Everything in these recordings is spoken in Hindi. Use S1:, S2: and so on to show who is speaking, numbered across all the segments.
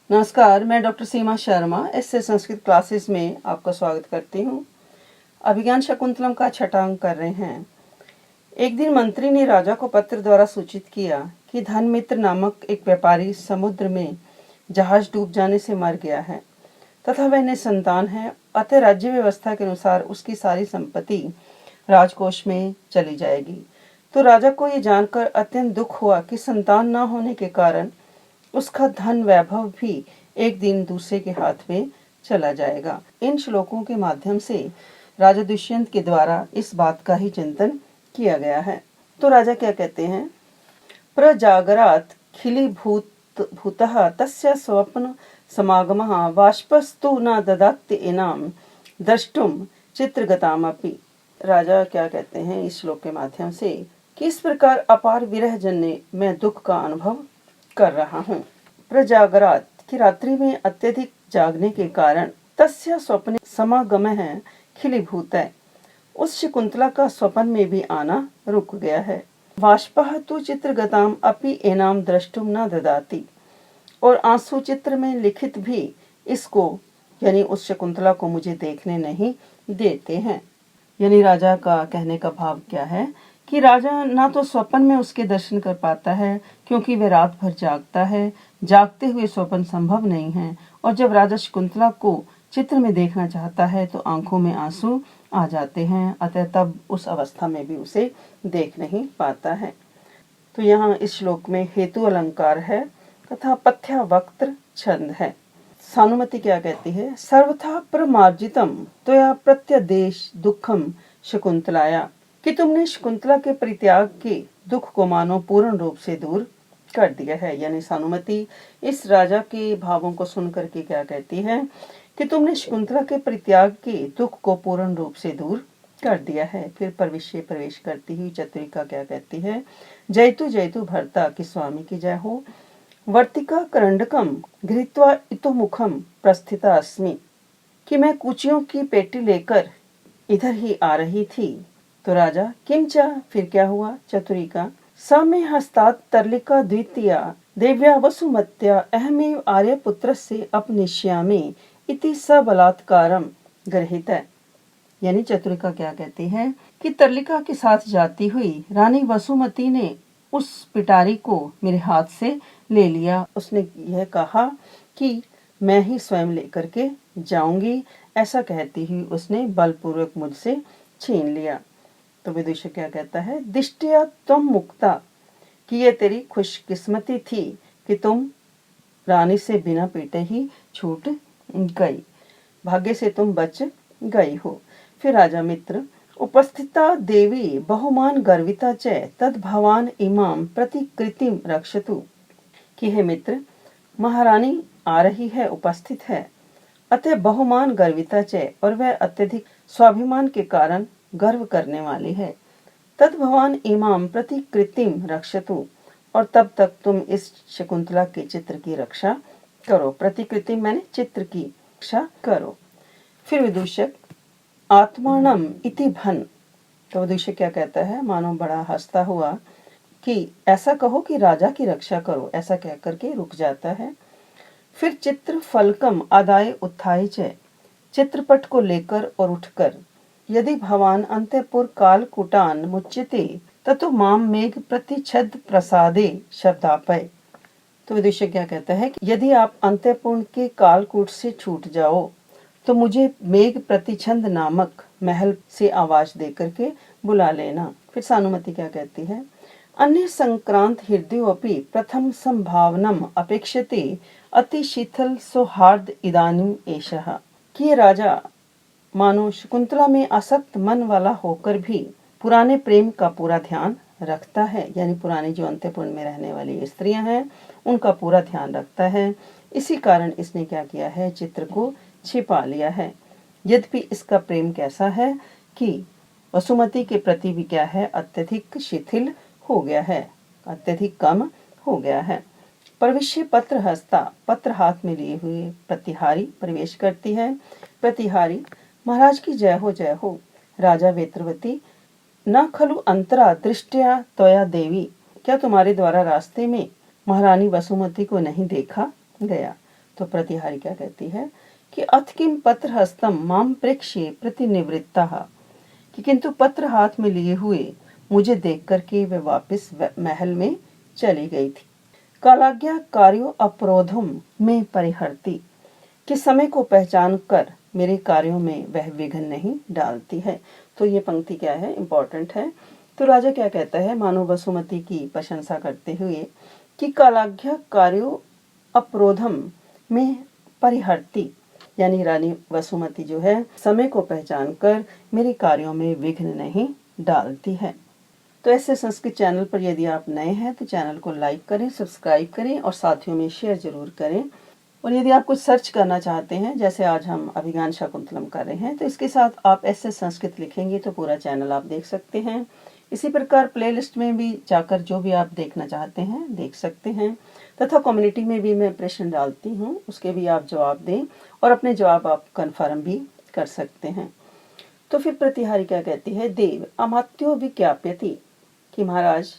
S1: नमस्कार, मैं डॉक्टर सीमा शर्मा एससे संस्कृत क्लासेस में आपका स्वागत करती हूँ। अभिज्ञान शकुंतलम का छठा अंक कर रहे हैं। एक दिन मंत्री ने राजा को पत्र द्वारा सूचित किया कि धनमित्र नामक एक व्यापारी समुद्र में जहाज डूब जाने से मर गया है तथा वह निसंतान है, अतः राज्य व्यवस्था के अनुसार उसकी सारी संपत्ति राजकोष में चली जाएगी। तो राजा को ये जानकर अत्यंत दुख हुआ कि संतान न होने के कारण उसका धन वैभव भी एक दिन दूसरे के हाथ में चला जाएगा। इन श्लोकों के माध्यम से राजा दुष्यंत के द्वारा इस बात का ही चिंतन किया गया है। तो राजा क्या कहते हैं, प्रजागरात खिली भूतः तस्य स्वप्न समागमः वाष्पस्तु न ददात्य इनाम द्रष्टुम चित्रगतामपि। राजा क्या कहते हैं इस श्लोक के माध्यम से कि इस प्रकार अपार विरह जन्य मैं दुख का अनुभव कर रहा हूँ। प्रजागरात की रात्रि में अत्यधिक जागने के कारण तस्य स्वप्न समागम है खिलीभूत है, उस शकुंतला का स्वप्न में भी आना रुक गया है। वाष्पः तु चित्रगताम अपि एनाम द्रष्टुम न ददाति, और आंसू चित्र में लिखित भी इसको यानी उस शकुंतला को मुझे देखने नहीं देते हैं। यानी राजा का कहने का भाव क्या है कि राजा ना तो स्वप्न में उसके दर्शन कर पाता है क्योंकि वह रात भर जागता है, जागते हुए स्वप्न संभव नहीं है, और जब राजा शकुंतला को चित्र में देखना चाहता है तो आंखों में आंसू आ जाते हैं, अतः तब उस अवस्था में भी उसे देख नहीं पाता है। तो यहाँ इस श्लोक में हेतु अलंकार है तथा पथ्या वक्त्र छंद है। सानुमति क्या कहती है, सर्वथा प्रमार्जितम त्वया प्रत्यदेश दुखम शकुंतलाया, कि तुमने शकुंतला के परित्याग के दुख को मानो पूर्ण रूप से दूर कर दिया है। यानी सानुमति इस राजा के भावों को सुन करके क्या कहती है कि तुमने शकुंतला के परित्याग के दुख को पूर्ण रूप से दूर कर दिया है। फिर प्रविश्य प्रवेश करती हुई चतुरिका क्या कहती है, जयतु जयतु भर्ता की स्वामी की जय हो, वर्तिका करंडकम घृत्वा इतो मुखम प्रस्थिता अस्मि, कि मैं कुचियों की पेटी लेकर इधर ही आ रही थी। तो राजा किंचा, फिर क्या हुआ। चतुरिका समे हस्तात् तरलिका द्वितीया देव्या वसुमत्या अहमेव आर्यपुत्रस्य अपनिष्यामि इति सबलात्कारम गृहीत। यानी चतुरिका क्या कहती है कि तरलिका के साथ जाती हुई रानी वसुमती ने उस पिटारी को मेरे हाथ से ले लिया। उसने यह कहा कि मैं ही स्वयं लेकर के जाऊंगी, ऐसा कहती हुई उसने बलपूर्वक मुझसे छीन लिया। तो विदुषी क्या कहता है, दिष्टिया तुम मुक्ता, कि ये तेरी खुशकिस्मती थी कि तुम रानी से बिना पीटे ही छूट गई, भाग्य से तुम बच गई हो। फिर राजा मित्र, उपस्थिता देवी बहुमान गर्विता च तद भवान इमाम प्रतिकृतिम रक्षतु, कि हे मित्र महारानी आ रही है, उपस्थित है, अतः बहुमान गर्विता च, और वह अत्यधिक स्वाभिमान के कारण गर्व करने वाली है। तद भवान इमाम प्रतिकृतिम रक्षतु, और तब तक तुम इस शकुंतला के चित्र की रक्षा करो। प्रतिकृति मैंने चित्र की रक्षा करो। फिर विदूषक आत्मानम इति भन, तो विदूषक क्या कहता है, मानो बड़ा हंसता हुआ कि ऐसा कहो कि राजा की रक्षा करो, ऐसा कह करके रुक जाता है। फिर चित्र फलकम आदाय उत्थाय च, चित्रपट को लेकर और उठकर, यदि भवान अंतःपुर कालकूटान मुच्यते ततो माम मेघ प्रतिच्छद प्रसादे शब्दापय। तो विदुषक क्या कहता है कि यदि आप अंतःपुर के कालकूट से छूट जाओ तो मुझे मेघ प्रतिछंद नामक महल से आवाज देकर के बुला लेना। फिर सानुमति क्या कहती है, अन्य संक्रांत हृदयोपि प्रथम संभावनम अपेक्षते अति शीतल सौहार्द इदानीम एषः, कि राजा मानो शकुंतला में आसक्त मन वाला होकर भी पुराने प्रेम का पूरा ध्यान रखता है। यानी पुरानी जो अंतःपुर में रहने वाली स्त्रियां हैं उनका पूरा ध्यान रखता है। इसी कारण इसने क्या किया है, चित्र को छिपा लिया है। यद्यपि इसका प्रेम कैसा है कि वसुमती के प्रति भी क्या है, अत्यधिक शिथिल हो गया है, अत्यधिक कम हो गया है। प्रविश्य पत्र हस्ता, पत्र हाथ में लिए हुए प्रतिहारी प्रवेश करती है। प्रतिहारी, महाराज की जय हो जय हो। राजा वेत्रवती, न खलु अंतरा दृष्टिया त्वया देवी, क्या तुम्हारे द्वारा रास्ते में महारानी वसुमती को नहीं देखा गया। तो प्रतिहारी क्या कहती है कि अथ किम पत्र हस्तम माम प्रेक्ष्य प्रतिनिवृत्ता, कि किंतु पत्र हाथ में लिए हुए मुझे देख करके वे वापस महल में चली गई थी। कालाज्ञा कार्यो अपरोधम में परिहरती, कि समय को पहचान कर मेरे कार्यों में वह विघ्न नहीं डालती है। तो ये पंक्ति क्या है, इम्पोर्टेंट है। तो राजा क्या कहता है मानो वसुमती की प्रशंसा करते हुए कि कालाज्ञा कार्यो अपरोधम में परिहरती, यानी रानी वसुमती जो है समय को पहचान कर मेरे कार्यों में विघ्न नहीं डालती है। तो ऐसे संस्कृत चैनल पर यदि आप नए हैं तो चैनल को लाइक करें, सब्सक्राइब करें और साथियों में शेयर जरूर करें। और यदि आप कुछ सर्च करना चाहते हैं, जैसे आज हम अभिज्ञान शाकुंतलम कर रहे हैं, तो इसके साथ आप ऐसे संस्कृत लिखेंगे तो पूरा चैनल आप देख सकते हैं। इसी प्रकार प्लेलिस्ट में भी जाकर जो भी आप देखना चाहते हैं देख सकते हैं, तथा कम्युनिटी में भी मैं प्रश्न डालती हूँ, उसके भी आप जवाब दें और अपने जवाब आप कन्फर्म भी कर सकते हैं। तो फिर प्रतिहारी क्या कहती है, देव अमात्यो विज्ञाप्यति, कि महाराज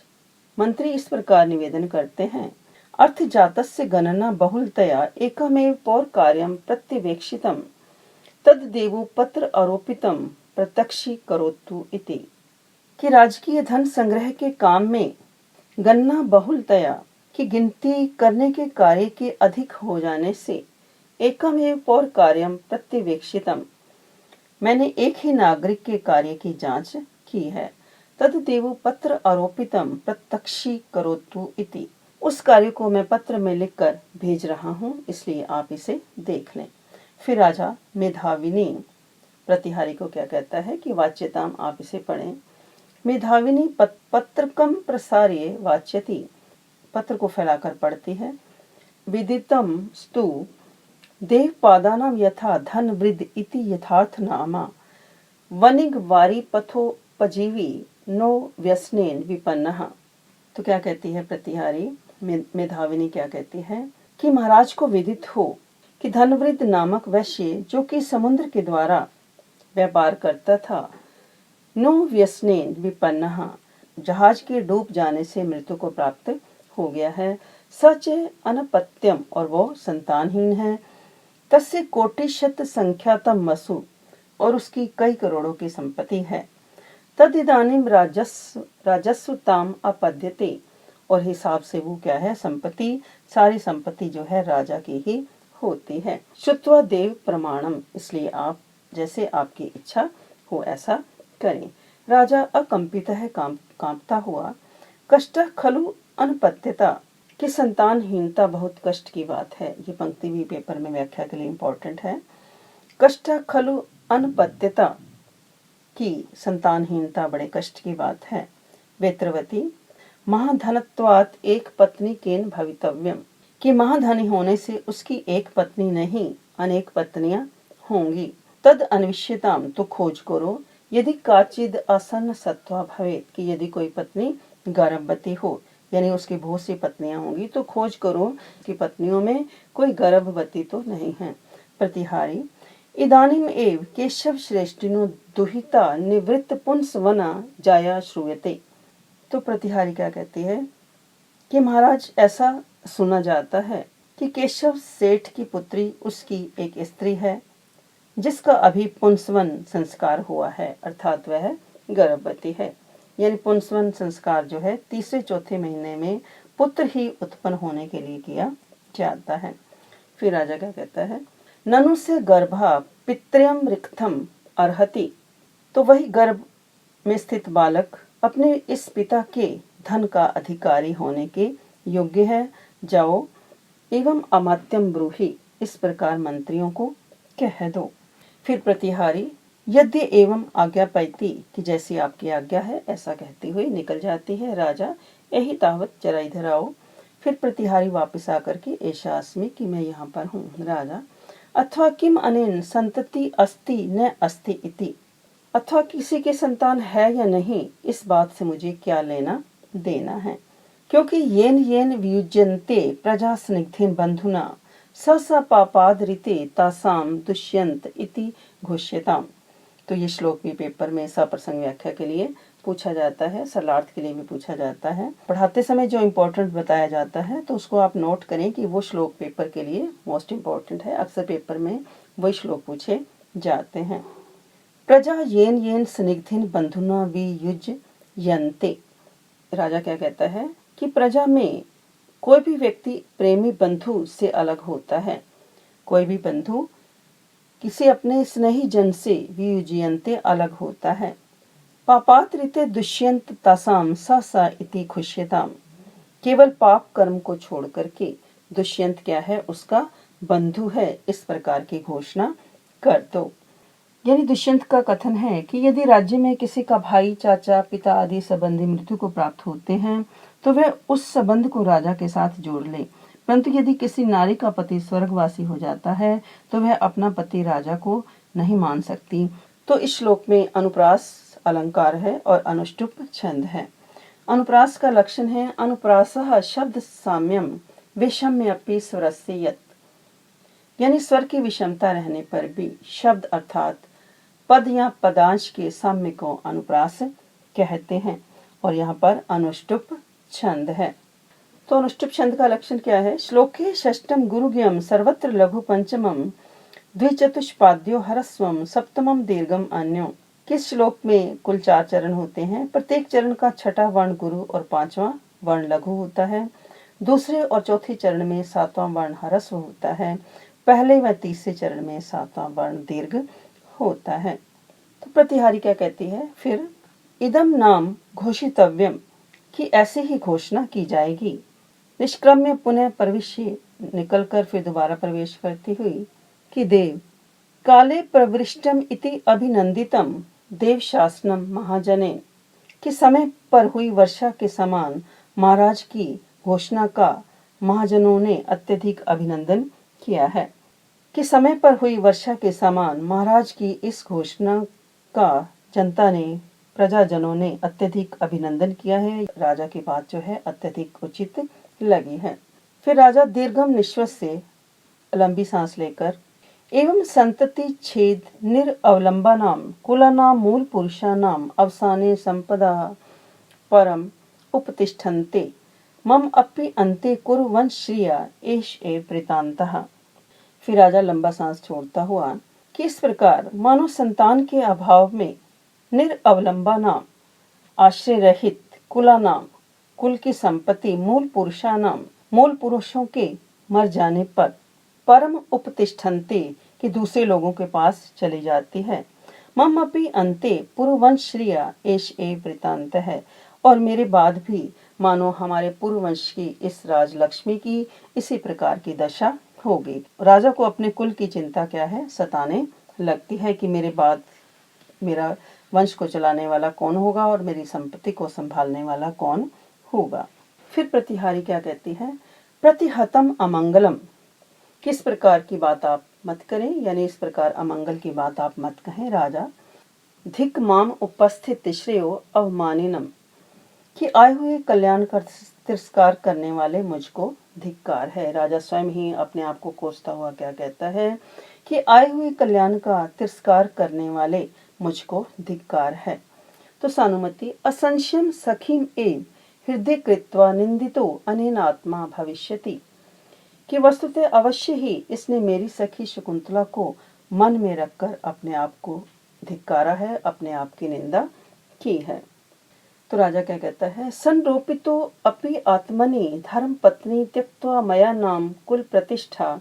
S1: मंत्री इस प्रकार निवेदन करते हैं, अर्थ जातस्य गणना बहुलतया एकमेव पौर कार्यम प्रत्यवेक्षितम तद देवो पत्र आरोपितम प्रत्यक्षी करोतु इति, कि राजकीय धन संग्रह के काम में गणना बहुलतया की गिनती करने के कार्य के अधिक हो जाने से एकमेव पौर कार्यम प्रत्यवेक्षितम, मैंने एक ही नागरिक के कार्य की जांच की है, तद देवो पत्र आरोपितम प्रत्यक्षी करोतु इति, उस कार्य को मैं पत्र में लिखकर भेज रहा हूँ, इसलिए आप इसे देख लें। फिर राजा मेधाविनी प्रतिहारी को क्या कहता है कि वाच्यताम, आप इसे पढ़ें। मेधाविनी पत्रकम प्रसार्य वाच्यति, पत्र को फैलाकर पढ़ती है। विदितम स्तु देव पादानाम यथा धन वृद्ध इति यथार्थ नामा वनिग वारी पथोपजीवी नो व्यसनेन विपन्नः। तो क्या कहती है प्रतिहारी, मेधाविनी क्या कहती है कि महाराज को विदित हो कि धनवृद्ध नामक वैश्य जो कि समुद्र के द्वारा व्यापार करता था, नो व्यसनेन विपन्नः, जहाज के डूब जाने से मृत्यु को प्राप्त हो गया है, सच अनपत्यम, और वो संतानहीन है, तस्य कोटिशत संख्यातम वसु, और उसकी कई करोड़ों की संपत्ति है, तद इदानीम राजस्व ताम अपद्यते, और हिसाब से वो क्या है, संपत्ति, सारी संपत्ति जो है राजा की ही होती है। श्रुत्वा देव प्रमाणम, इसलिए आप जैसे आपकी इच्छा हो ऐसा करें। राजा अकंपित है, कांपता हुआ, कष्ट खलु अनपत्यता, कि संतानहीनता बहुत कष्ट की बात है। ये पंक्ति भी पेपर में व्याख्या के लिए इम्पोर्टेंट है। कष्ट खलु अनपत्यता, की संतानहीनता बड़े कष्ट की बात है। वेत्रवती महाधनत्वात् एक पत्नी केन भवितव्यम, कि महाधनी होने से उसकी एक पत्नी नहीं अनेक पत्नियां होंगी। तद अन्विष्यताम, तो खोज करो, यदि काचिद आसन्न सत्वा भवेत, कि यदि कोई पत्नी गर्भवती हो, यानी उसकी बहुत सी पत्नियां होंगी, तो खोज करो कि पत्नियों में कोई गर्भवती तो नहीं है। प्रतिहारी इदानीम एव केशव श्रेष्ठिनो दुहिता निवृत्त पुंसवना जाया श्रूयते। तो प्रतिहारी क्या कहती है कि महाराज ऐसा सुना जाता है कि केशव सेठ की पुत्री उसकी एक स्त्री है जिसका अभी पुंसवन संस्कार हुआ है, अर्थात वह गर्भवती है। यानी पुंसवन संस्कार जो है तीसरे चौथे महीने में पुत्र ही उत्पन्न होने के लिए किया जाता है। फिर राजा क्या कहता है, ननु से गर्भा पितृयम रिक्थम अर्हति, तो वही गर्भ में स्थित बालक अपने इस पिता के धन का अधिकारी होने के योग्य है, जाओ एवं अमात्यम ब्रूहि, इस प्रकार मंत्रियों को कह दो। फिर प्रतिहारी यद्य एवं आज्ञा पैती, कि जैसी आपकी आज्ञा है ऐसा कहती हुई निकल जाती है। राजा यही तावत, जरा इधर आओ। फिर प्रतिहारी वापस आकर के ऐसा अस्मि, कि मैं यहाँ पर हूँ। राजा अथवा किम अनेन संतति अस्ति न अस्ति इति, अथवा किसी के संतान है या नहीं इस बात से मुझे क्या लेना देना है, क्योंकि येन येन वियुज्यन्ते प्रजा स्निग्धेन बंधुना स पापादरिते तासाम दुष्यंत इति घोष्यताम। तो ये श्लोक भी पेपर में सप्रसंग व्याख्या के लिए पूछा जाता है, सरलार्थ के लिए भी पूछा जाता है। पढ़ाते समय जो इम्पोर्टेंट बताया जाता है तो उसको आप नोट करें कि वो श्लोक पेपर के लिए मोस्ट इम्पोर्टेंट है। अक्सर पेपर में वही श्लोक पूछे जाते हैं। प्रजा येन येन स्निग्धिन बंधुना वियुज्यन्ते। राजा क्या कहता है कि प्रजा में कोई भी व्यक्ति प्रेमी बंधु से अलग होता है। कोई भी बंधु किसी अपने स्नेही जन से वियुज्यन्ते अलग होता है। पापात्रिते दुष्यंत तासाम सा सा इति खुष्यताम। केवल पाप कर्म को छोड़ करके दुष्यंत क्या है, उसका बंधु है, इस प्रकार की घोषणा कर दो। यानी दुष्यंत का कथन है कि यदि राज्य में किसी का भाई, चाचा, पिता आदि संबंधी मृत्यु को प्राप्त होते हैं तो वह उस संबंध को राजा के साथ जोड़ ले, परंतु यदि किसी नारी का पति स्वर्गवासी हो जाता है तो वह अपना पति राजा को नहीं मान सकती। तो इस श्लोक में अनुप्रास अलंकार है और अनुष्टुप छंद है। अनुप्रास का लक्षण है अनुप्रासः शब्द साम्यम विषम्यपि स्वरस्य यत्। यानी स्वर की विषमता रहने पर भी शब्द अर्थात पद या पदांश के साम्य को अनुप्रास कहते हैं। और यहाँ पर अनुष्टुप छंद है। तो अनुष्टुप छंद का लक्षण क्या है? श्लोके षष्टम गुरुज्ञम सर्वत्र लघु पंचमम द्विचतुष्पाद्यो ह्रस्वम सप्तमम दीर्घम अन्यो। किस श्लोक में कुल 4 चरण होते हैं। प्रत्येक चरण का छठा वर्ण गुरु और 5वां वर्ण लघु होता है। दूसरे और चौथे चरण में 7वां वर्ण ह्रस्व होता है। पहले व तीसरे चरण में 7वां वर्ण दीर्घ होता है। तो प्रतिहारी क्या कहती है? फिर इदम नाम घोषितव्यम, कि ऐसे ही घोषणा की जाएगी। निष्क्रम्य पुनः प्रविश्य, निकलकर फिर दोबारा प्रवेश करती हुई कि देव काले प्रवृष्टम इति अभिनंदितम देव शासनम महाजने, कि समय पर हुई वर्षा के समान महाराज की घोषणा का महाजनों ने अत्यधिक अभिनंदन किया है। कि समय पर हुई वर्षा के समान महाराज की इस घोषणा का जनता ने, प्रजाजनों ने अत्यधिक अभिनंदन किया है। राजा की बात जो है अत्यधिक उचित लगी है। फिर राजा दीर्घम निश्वास से लंबी सांस लेकर एवं संतति छेद निरअवलंबनाम कुलानाम मूल पुरुषानाम अवसाने संपदा परम उपतिष्ठन्ते मम अपि अन्ते कुरु वंश श्रिया एष एव वृतान्तः। फिर राजा लंबा सांस छोड़ता हुआ कि इस प्रकार मानो संतान के अभाव में निरअवलंबनाम आश्रय रहित कुलानाम कुल की संपत्ति मूल पुरुषानाम मूल पुरुषों के मर जाने पर परम उपतिष्ठन्ते कि दूसरे लोगों के पास चली जाती है। मम अपि अन्ते पुरुवंश श्रिया एष एव वृतांत है, और मेरे बाद भी मानो हमारे पुरुवंश की इस राजलक्ष्मी की इसी प्रकार की दशा होगी। राजा को अपने कुल की चिंता क्या है, सताने लगती है कि मेरे बाद मेरा वंश को चलाने वाला कौन होगा और मेरी संपत्ति को संभालने वाला कौन होगा। फिर प्रतिहारी क्या कहती है? प्रतिहतम अमंगलम, किस प्रकार की बात आप मत करें, यानी इस प्रकार अमंगल की बात आप मत कहें। राजा धिक माम उपस्थित श्रेयो अवमानिनम, कि आए हुए कल्याण का तिरस्कार करने वाले मुझको धिक्कार है। राजा स्वयं ही अपने आप को कोसता हुआ क्या कहता है कि आए हुए कल्याण का तिरस्कार करने वाले मुझको धिक्कार है। तो सानुमति असंशयम सखीम एव हृदय कृत्वा निंदितो अनेन आत्मा भविष्यति, कि वस्तुतः अवश्य ही इसने मेरी सखी शकुंतला को मन में रखकर अपने आप को धिक्कारा है, अपने आप की निंदा की है। तो राजा क्या कहता है? संरोपितो अपि आत्मनि धर्म पत्नी त्यक्त्वा मया नाम कुल प्रतिष्ठा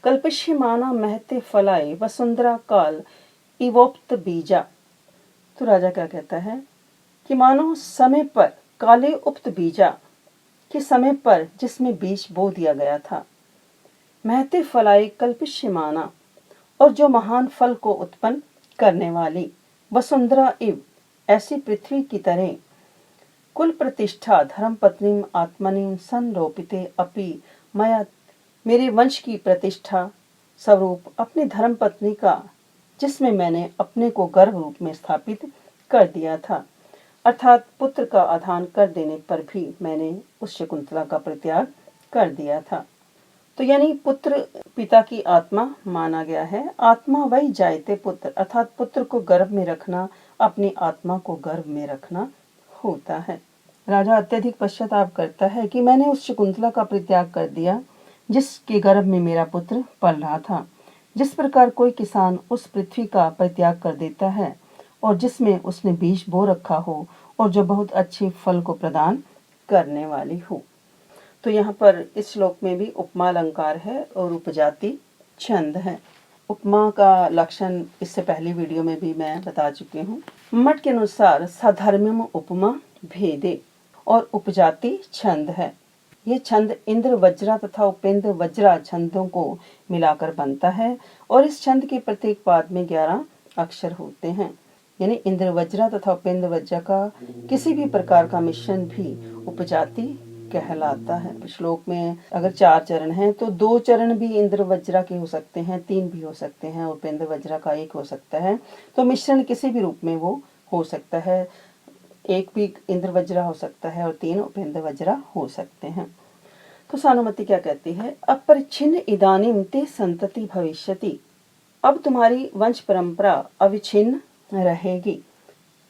S1: कल्पष्यमाना महते फलाय वसुंधरा काल इवोक्त बीजा। तो राजा क्या कहता है कि मानो समय पर काले उक्त बीजा, के समय पर जिसमें बीज बो दिया गया था, महते फलाय कल्पष्यमाना, और जो महान फल को उत्पन्न करने वाली, वसुंधरा इव ऐसी पृथ्वी की तरह, कुल प्रतिष्ठा धर्म पत्नी आत्मनि संरोपिते अपि मया, मेरे वंश की प्रतिष्ठा स्वरूप अपनी धर्म पत्नी का, जिसमें मैंने अपने को गर्भ रूप में स्थापित कर दिया था, अर्थात पुत्र का आधान कर देने पर भी मैंने उस शकुंतला का परित्याग कर दिया था। तो यानी पुत्र पिता की आत्मा माना गया है। आत्मा वही जायते पुत्र, अर्थात पुत्र को गर्भ में रखना, अपनी आत्मा को गर्भ में रखना होता है। राजा अत्यधिक पश्चाताप करता है कि मैंने उस शकुंतला का परित्याग कर दिया जिसके गर्भ में मेरा पुत्र पल रहा था। जिस प्रकार कोई किसान उस पृथ्वी का परित्याग कर देता है और जिसमें उसने बीज बो रखा हो और जो बहुत अच्छे फल को प्रदान करने वाली हो। तो यहाँ पर इस श्लोक में भी उपमा अलंकार है और उपजाति छंद है। उपमा का लक्षण इससे पहली वीडियो में भी मैं बता चुकी हूँ। मठ के अनुसार साधर्म्यम उपमा भेदे और उपजाति छंद है। ये छंद इंद्र वज्रा तथा उपेंद्र वज्रा छंदों को मिलाकर बनता है और इस छंद के प्रत्येक पाद में 11 अक्षर होते हैं। यानी इंद्र वज्रा तथा उपेंद्र वज्रा का किसी भी प्रकार का मिश्रण भी उपजाति कहलाता है। श्लोक में अगर 4 चरण हैं तो 2 चरण भी इंद्र वज्रा के हो सकते हैं, 3 भी हो सकते हैं, उपेंद्र वज्रा का 1 हो सकता है। तो मिश्रण किसी भी रूप में वो हो सकता है। 1 भी इंद्र वज्रा हो सकता है और 3 उपेंद्र वज्रा हो सकते हैं। तो सानुमति क्या कहती है? अपरिच्छिन्न इदानीम ते संतति भविष्यति। अब तुम्हारी वंश परंपरा अविच्छिन्न रहेगी।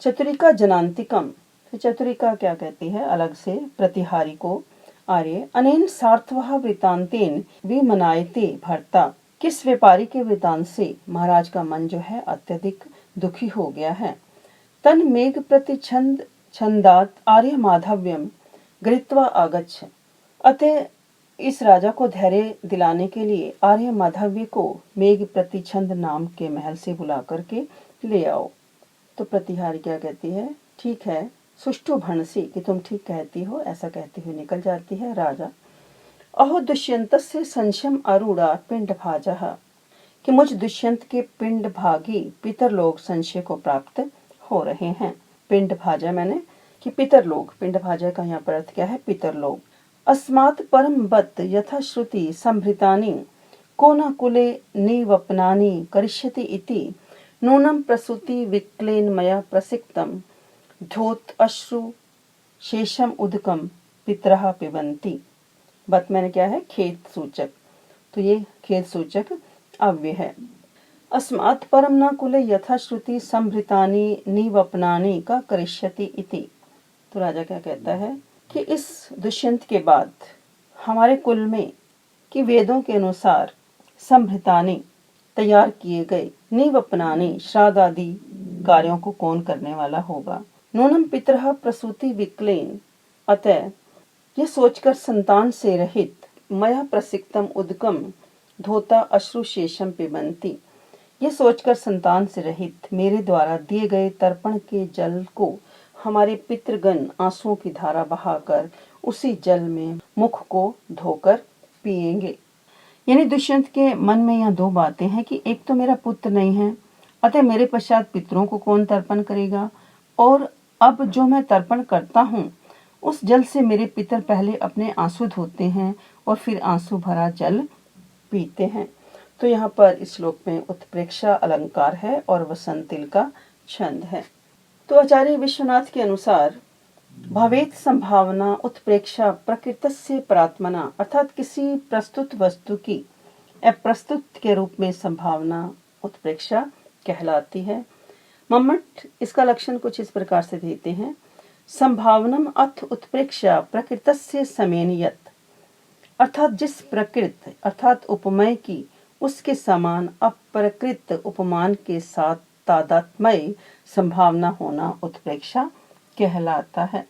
S1: चतुरिका जनांतिकम। तो चतुरिका क्या कहती है? अलग से प्रतिहारी को। आर्य अनेन सार्थवः वृतांतेन विमनायते भर्ता। किस व्यापारी के वृतांत से महाराज का मन जो है अत्यधिक दुखी हो गया है। तन मेघ प्रति छंद छंदात आर्य माधव्यम गृहीत्वा आगच्छ। अतः इस राजा को धैर्य दिलाने के लिए आर्य माधव्य को मेघ प्रतिछंद नाम के महल से बुला करके ले आओ। तो प्रतिहारी क्या कहती है? ठीक है, सुष्ठु भणसी, कि तुम ठीक कहती हो, ऐसा कहती हुई निकल जाती है। राजा अहो दुष्यंतस्य संशयम आरूढ़ा पिंड भाजः। कि मुझ दुष्यंत के पिंड भागी पितर लोग संशय को प्राप्त हो रहे हैं। पिंड भाजा मैंने कि पितर लोग, पिंड भाजा का यहाँ पर अर्थ क्या है? पितर लोग। अस्मात् परम बत यथा श्रुति संभृतानि को न कुले निवपनानि करिष्यति इति नूनम प्रसूति विक्लेन मया प्रसिक्तम धोत अश्रु शेषम उदकम पितरः पिबन्ति। बत मैंने क्या है? खेद सूचक। तो ये खेद सूचक अव्यय है। अस्मात् परम न कुले यथा श्रुति संभृतानि निवपनानि का करिष्यति इति। तो राजा क्या कहता है कि इस दुष्यंत के बाद हमारे कुल में कि वेदों के अनुसार संभृतानि तैयार किए गए निवपनानि श्राद्ध आदि कार्यों को कौन करने वाला होगा। नूनम पितरः प्रसूति विक्लेन। अतः ये सोचकर संतान से रहित मया प्रसिक्तम उदकम धोता अश्रुशेषम पिबन्ति। ये सोचकर संतान से रहित मेरे द्वारा दिए गए तर्पण के जल को हमारे पितृगण आंसुओं की धारा बहाकर उसी जल में मुख को धोकर पिएंगे। यानी दुष्यंत के मन में यहाँ 2 बातें हैं कि एक तो मेरा पुत्र नहीं है, अतः मेरे पश्चात पितरों को कौन तर्पण करेगा, और अब जो मैं तर्पण करता हूँ उस जल से मेरे पितर पहले अपने आंसू धोते हैं और फिर आंसू भरा जल पीते हैं। तो यहाँ पर इस श्लोक में उत्प्रेक्षा अलंकार है और वसंतिल का छंद है। तो आचार्य विश्वनाथ के अनुसार भवेत संभावना उत्प्रेक्षा प्रकृतस्य परात्मना, अर्थात किसी प्रस्तुत वस्तु की अप्रस्तुत के रूप में संभावना उत्प्रेक्षा कहलाती है। मम्मट इसका लक्षण कुछ इस प्रकार से देते हैं। संभावनम अथ उत्प्रेक्षा प्रकृतस्य समेन यत्। अर्थात जिस प्रकृत अर्थात उपमय की उसके समान अप्रकृत उपमान के साथ तादात्म्य संभावना होना उत्प्रेक्षा कहलाता है।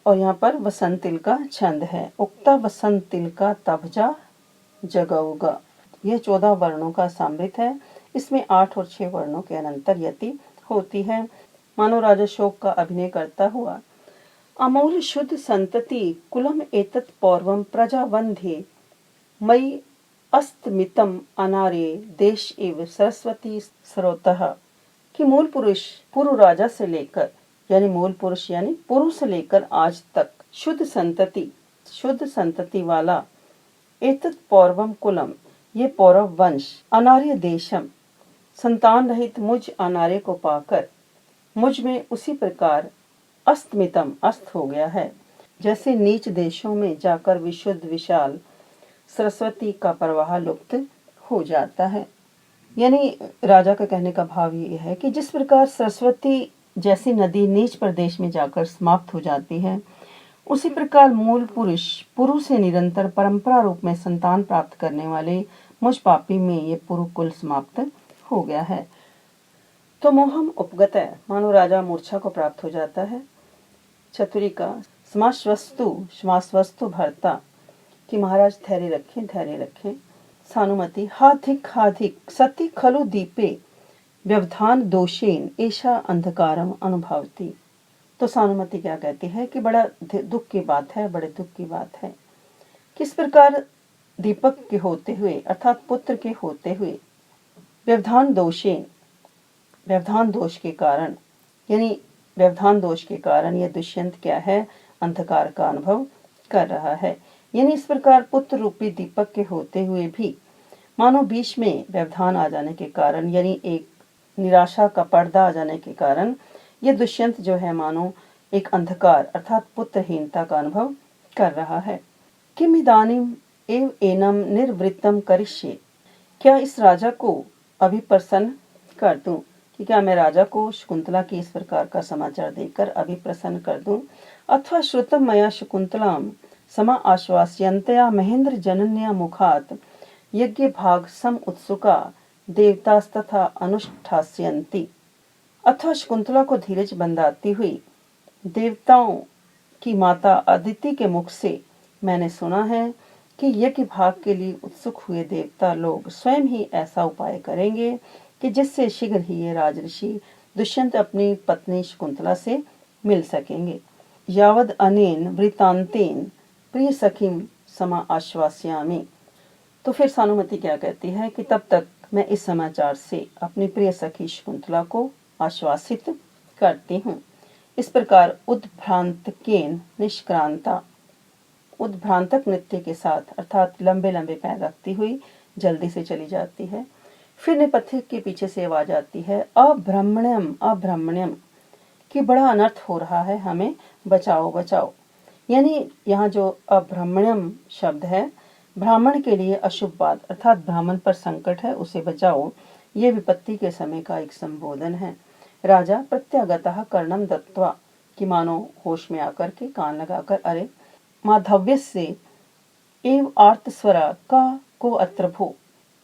S1: और यहाँ पर वसंतिल का छंद है। उक्ता वसंतिल का तभजा जगौगा। यह 14 वर्णों का समृत है। इसमें 8 और 6 वर्णों के अनंतर यति होती है। मानो राजा शोक का अभिनय करता हुआ अमूल शुद्ध संतति कुलम एतत् पौर्वम प्रजावंधे मयि अस्तमितम अनारे देश एव सरस्वती स्रोतः। कि मूल पुरुष पूर्व राजा से लेकर यानी मूल पुरुष यानी पूर्व से लेकर आज तक शुद्ध संतति वाला एतत् पौर्वम कुलम ये पौरव वंश अनार्य देशम संतान रहित मुझ अनार्य को पाकर मुझ में उसी प्रकार अस्तमितम अस्त हो गया है जैसे नीच देशों में जाकर विशुद्ध विशाल सरस्वती का प्रवाह लुप्त हो जाता है। यानी राजा का कहने का भाव ये है कि जिस प्रकार सरस्वती जैसी नदी नीच प्रदेश में जाकर समाप्त हो जाती है, उसी प्रकार मूल पुरुष पुरु से निरंतर परंपरा रूप में संतान प्राप्त करने वाले मुझ पापी में ये पुरुकुल समाप्त हो गया है। तो मोहम उपगत है, मानो राजा मूर्छा को प्राप्त हो जाता है। चतुरी का समासवस्तु भरता कि महाराज धैर्य रखें। सानुमति हाधिक सती खलु दीपे व्यवधान दोषेन ऐशा अंधकारम अनुभवती। तो सानुमति क्या कहती है कि बड़े दुख की बात है। किस प्रकार दीपक के होते हुए अर्थात पुत्र के होते हुए व्यवधान दोष के कारण यह दुष्यंत क्या है, अंधकार का अनुभव कर रहा है। यानी इस प्रकार पुत्र रूपी दीपक के होते हुए भी मानो बीच में व्यवधान आ जाने के कारण, यानी एक निराशा का पर्दा आ जाने के कारण ये दुष्यंत जो है मानो एक अंधकार अर्थात पुत्रहीनता का अनुभव कर रहा है। किम इदानीम एव एनम निर्वृत्तम करिष्ये, क्या इस राजा को अभी प्रसन्न कर दूं, कि क्या मैं राजा को शकुंतला की इस प्रकार का समाचार देकर अभी प्रसन्न कर दूं। अथवा श्रुतम मया शकुंतलाम समा आश्वास्यन्तया महेंद्र जनन्या मुखात यज्ञ भाग सम उत्सुका देवतास्तथा अनुष्ठास्यन्ति। अथवा शकुंतला को धीरज बंधाती हुई देवताओं की माता अदिति के मुख से मैंने सुना है कि यज्ञ भाग के लिए उत्सुक हुए देवता लोग स्वयं ही ऐसा उपाय करेंगे कि जिससे शीघ्र ही ये राजऋषि दुष्यंत अपनी पत्नी शकुंतला से मिल सकेंगे। यावद अनेन वृतांतेन प्रिय सखीम समा आश्वास्यामि। तो फिर सानुमति क्या कहती है कि तब तक मैं इस समाचार से अपनी प्रिय सखी शकुंतला को आश्वासित करती हूँ। इस प्रकार उद्भ्रांतकेन निष्क्रांता, उद्भ्रांतक नृत्य के साथ अर्थात लंबे लंबे पैर रखती हुई जल्दी से चली जाती है। फिर नेपथ्य के पीछे से आवाज आती है अभ्रमण्यम कि बड़ा अनर्थ हो रहा है, हमें बचाओ। यानी यहाँ जो अभ्रमण्यम शब्द है ब्राह्मण के लिए अशुभ बात अर्थात ब्राह्मण पर संकट है, उसे बचाओ, ये विपत्ति के समय का एक संबोधन है। राजा प्रत्यागतः कर्णम दत्वा कि मानो होश में आकर के कान लगाकर अरे माधव्य से एव आर्त स्वरा का को अत्र भो।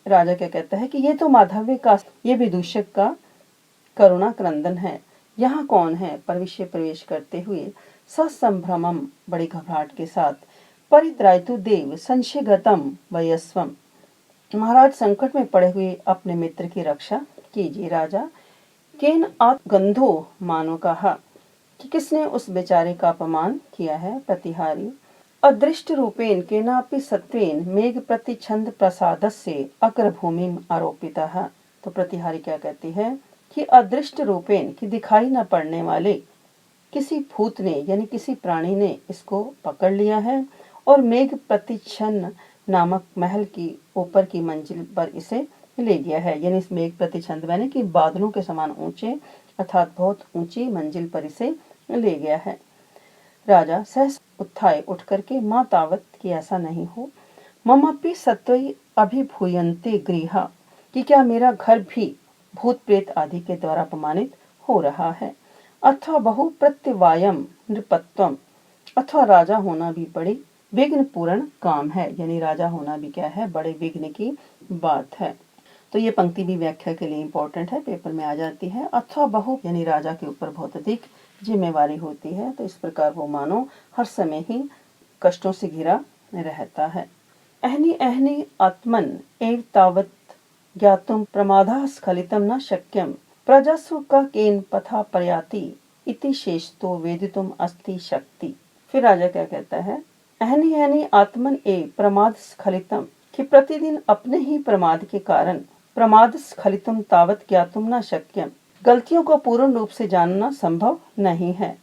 S1: राजा क्या कहता है कि ये तो माधव्य का, ये विदूषक का करुणा क्रंदन है, यहाँ कौन है। प्रविश्य प्रवेश करते हुए ससंभ्रमम बड़ी घबराहट के साथ परित्रायतु देव संशयगतम वयस्वम, महाराज संकट में पड़े हुए अपने मित्र की रक्षा कीजिए। राजा केन आत्मगंधो मानो कहा कि किसने उस बेचारे का अपमान किया है। प्रतिहारी अदृष्ट रूपेण केनापि सत्वेन मेघ प्रतिछंद प्रसादस्य अग्रभूमिम आरोपितः। तो प्रतिहारी क्या कहती है कि अदृष्ट रूपेण की दिखाई न पड़ने वाले किसी भूत ने यानी किसी प्राणी ने इसको पकड़ लिया है और मेघ प्रतिछन्न नामक महल की ऊपर की मंजिल पर इसे ले गया है। यानी इस मेघ प्रतिछंद यानी कि बादलों के समान ऊंचे अर्थात बहुत ऊंची मंजिल पर इसे ले गया है। राजा सहस उत्थाय उठ करके मां तावत कि ऐसा नहीं हो, ममपि सत्वई अभिभूयन्ते गृहा कि क्या मेरा घर भी भूत प्रेत आदि के द्वारा अपमानित हो रहा है। अथवा बहु प्रत्यवायम नृपत्वम, अथवा राजा होना भी बड़ी विघ्न पूर्ण काम है, यानी राजा होना भी क्या है, बड़े विघ्न की बात है। तो ये पंक्ति भी व्याख्या के लिए इम्पोर्टेंट है, पेपर में आ जाती है। अथवा बहु यानी राजा के ऊपर बहुत अधिक जिम्मेवारी होती है, तो इस प्रकार वो मानो हर समय ही कष्टों से घिरा रहता है। अहनि अहनि आत्मन एव तावत ज्ञातुम प्रमादः स्खलितम न शक्यम प्रजासु का केन पथा प्रयाति इति शेषतो वेदितुम अस्ति शक्ति। फिर राजा क्या कहता है, अहनि अहनि आत्मन एव प्रमाद स्खलितम कि प्रतिदिन अपने ही प्रमाद के कारण प्रमाद स्खलितम तावत ज्ञातुम न शक्यम गलतियों को पूर्ण रूप से जानना संभव नहीं है।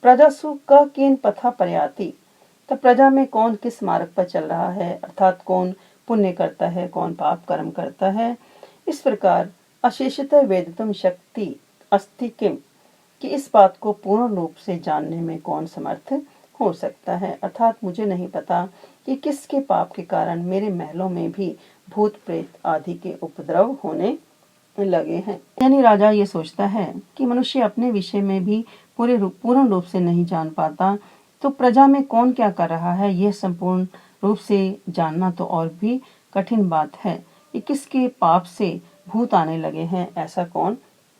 S1: प्रजासु का केन पथा प्रयाति, तो प्रजा में कौन किस मार्ग पर चल रहा है अर्थात कौन पुण्य करता है कौन पाप कर्म करता है। इस प्रकार अशेषतः वेदितुम शक्ति अस्ति किम कि इस बात को पूर्ण रूप से जानने में कौन समर्थ हो सकता है, अर्थात मुझे नहीं पता कि किसके पाप के कारण मेरे महलों में भी भूत प्रेत आदि के उपद्रव होने लगे हैं। यानी राजा ये सोचता है कि मनुष्य अपने विषय में भी पूर्ण रूप से नहीं जान पाता, तो प्रजा में कौन क्या कर रहा है यह संपूर्ण रूप से जानना तो और भी कठिन बात है। कि किसके पाप से भूत आने लगे हैं, ऐसा कौन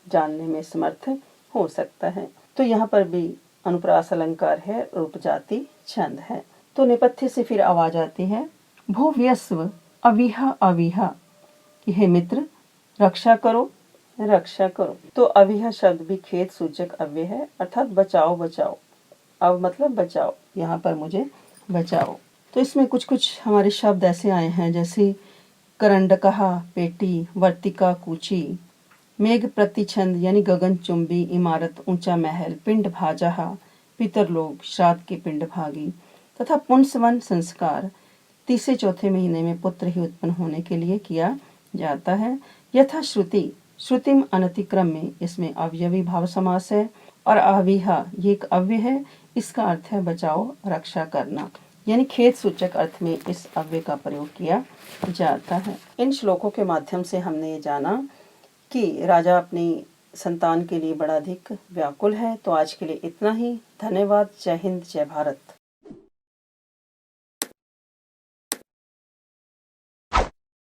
S1: जानने में समर्थ हो सकता है। तो यहाँ पर भी अनुप्रास अलंकार है, रूप जाति छंद है। तो नेपथ्य से फिर आवाज आती है, भूव्यस्व अविहा अविहा, कि हे मित्र रक्षा करो रक्षा करो। तो अविहा शब्द भी खेद सूचक अव्यय है, अर्थात बचाओ बचाओ। अब मतलब बचाओ, यहाँ पर मुझे बचाओ। तो इसमें कुछ कुछ हमारे शब्द ऐसे आए हैं, जैसे करंडकहा पेटी, वर्तिका कूची, मेघ प्रतिछंद यानी गगन चुंबी इमारत, ऊंचा महल, पिंड भाजहा पितरलोक, श्राद्ध के पिंड भागी, तथा पुंसवन संस्कार तीसरे चौथे महीने में पुत्र ही उत्पन्न होने के लिए किया जाता है। यथा श्रुति, श्रुतिम अनतिक्रम में इसमें अवयवी भाव समास है, और अविहा ये एक अव्यय है, इसका अर्थ है बचाओ रक्षा करना, यानी खेद सूचक अर्थ में इस अव्यय का प्रयोग किया जाता है। इन श्लोकों के माध्यम से हमने ये जाना कि राजा अपनी संतान के लिए बड़ा अधिक व्याकुल है। तो आज के लिए इतना ही। धन्यवाद। जय हिंद, जय भारत।